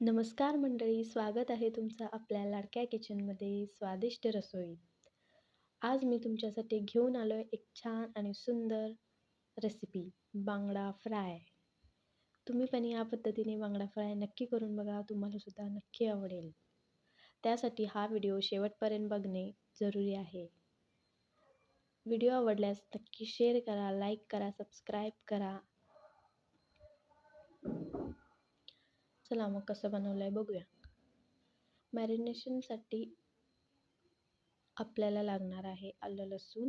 नमस्कार मंडळी, स्वागत आहे तुमचं आपल्या लाडक्या किचनमध्ये स्वादिष्ट रसोईत. आज मी तुमच्यासाठी घेऊन आलो आहे एक छान आणि सुंदर रेसिपी बांगडा फ्राय. तुम्ही पण या पद्धतीने बांगडा फ्राय नक्की करून बघा, तुम्हाला सुद्धा नक्की आवडेल. त्यासाठी हा व्हिडिओ शेवटपर्यंत बघणे जरुरी आहे. व्हिडिओ आवडल्यास नक्की शेअर करा, लाईक करा, सबस्क्राईब करा. चला मग कसं बनवलं आहे बघूया. मॅरिनेशनसाठी आपल्याला लागणार आहे आलं लसूण,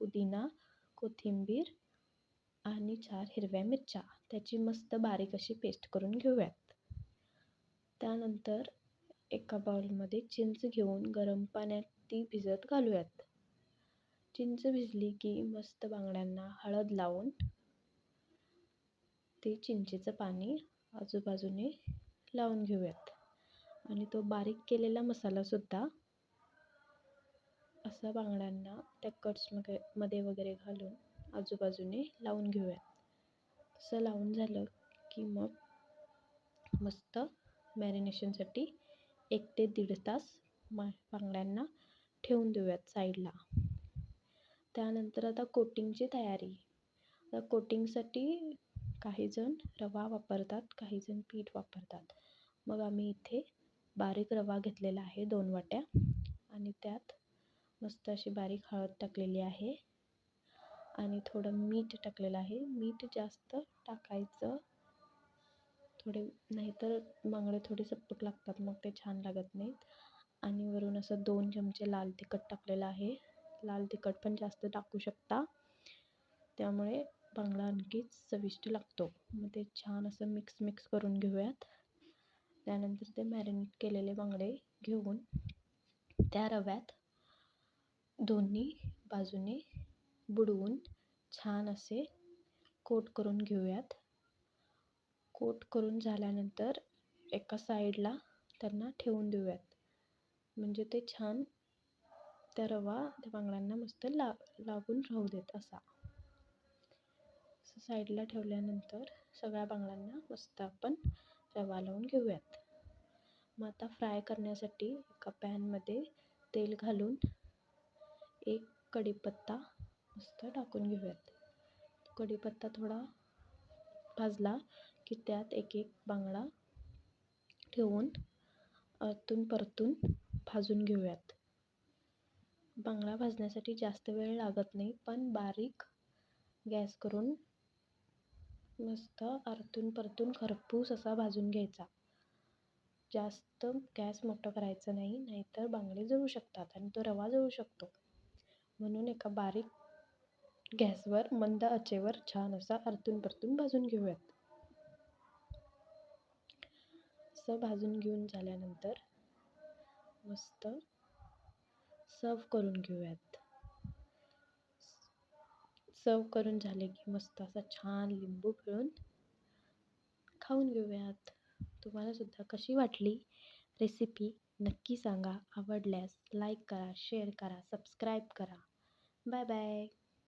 पुदिना, कोथिंबीर आणि 4 हिरव्या मिरच्या. त्याची मस्त बारीक अशी पेस्ट करून घेऊयात. त्यानंतर एका बाउलमध्ये चिंच घेऊन गरम पाण्यात ती भिजत घालूयात. चिंच भिजली की मस्त बांगड्यांना हळद लावून ते चिंचेचं पाणी आजूबाजूने लावून घेऊयात आणि तो बारीक केलेला मसालासुद्धा असा बांगड्यांना त्या कट्समध्ये वगैरे घालून आजूबाजूने लावून घेऊयात. तसं लावून झालं की मग मस्त मॅरिनेशनसाठी 1 ते 1.5 तास बांगड्यांना ठेवून देऊयात साईडला. त्यानंतर आता कोटिंगची तयारी. आता कोटिंगसाठी काहीजण रवा वापरतात, काहीजण पीठ वापरतात. मग आम्ही इथे बारीक रवा घेतलेला आहे 2 वाट्या आणि त्यात मस्त अशी बारीक हळद टाकलेली आहे आणि थोडं मीठ टाकलेलं आहे. मीठ जास्त टाकायचं थोडे, नाहीतर बांगडे थोडे सपक लागतात, मग ते छान लागत नाहीत. आणि वरून असं 2 चमचे लाल तिखट टाकलेलं आहे. लाल तिखट पण जास्त टाकू शकता, त्यामुळे बांगडा आणखीच चविष्ट लागतो. मग ते छान असं मिक्स करून घेऊयात. त्यानंतर ते मॅरिनेट केलेले बांगडे घेऊन त्या रव्यात दोन्ही बाजूने बुडवून छान असे कोट करून घेऊयात. कोट करून झाल्यानंतर एका साईडला त्यांना ठेवून देऊयात. म्हणजे ते छान त्या रवा त्या बांगड्यांना मस्त लागून राहू देत असा. साईडला ठेवल्यानंतर सगळ्या बांगड्यांना मस्त आपण रवा लावून घेऊयात. मग आता फ्राय करण्यासाठी एका पॅनमध्ये तेल घालून एक कढीपत्ता मस्त टाकून घेऊयात. कढीपत्ता थोडा भाजला की त्यात एक बांगडा ठेवून आतून परतून भाजून घेऊयात. बांगडा भाजण्यासाठी जास्त वेळ लागत नाही, पण बारीक गॅस करून मस्त आतून परतून खरपूस असा भाजून घ्यायचा. जास्त गॅस मोठं करायचं नाही, नाहीतर बांगडे जळू शकतात आणि तो रवा जळू शकतो. म्हणून एका बारीक गॅसवर मंद आचेवर छान असा आतून परतून भाजून घेऊयात. असं भाजून घेऊन झाल्यानंतर मस्त सर्व करून घेऊयात. सर्व करून झाले की मस्त असा छान लिंबू पिळून खाऊन घेऊयात. तुम्हाला सुद्धा कशी वाटली रेसिपी नक्की सांगा. आवडल्यास लाईक करा, शेअर करा, सबस्क्राईब करा. Bye bye.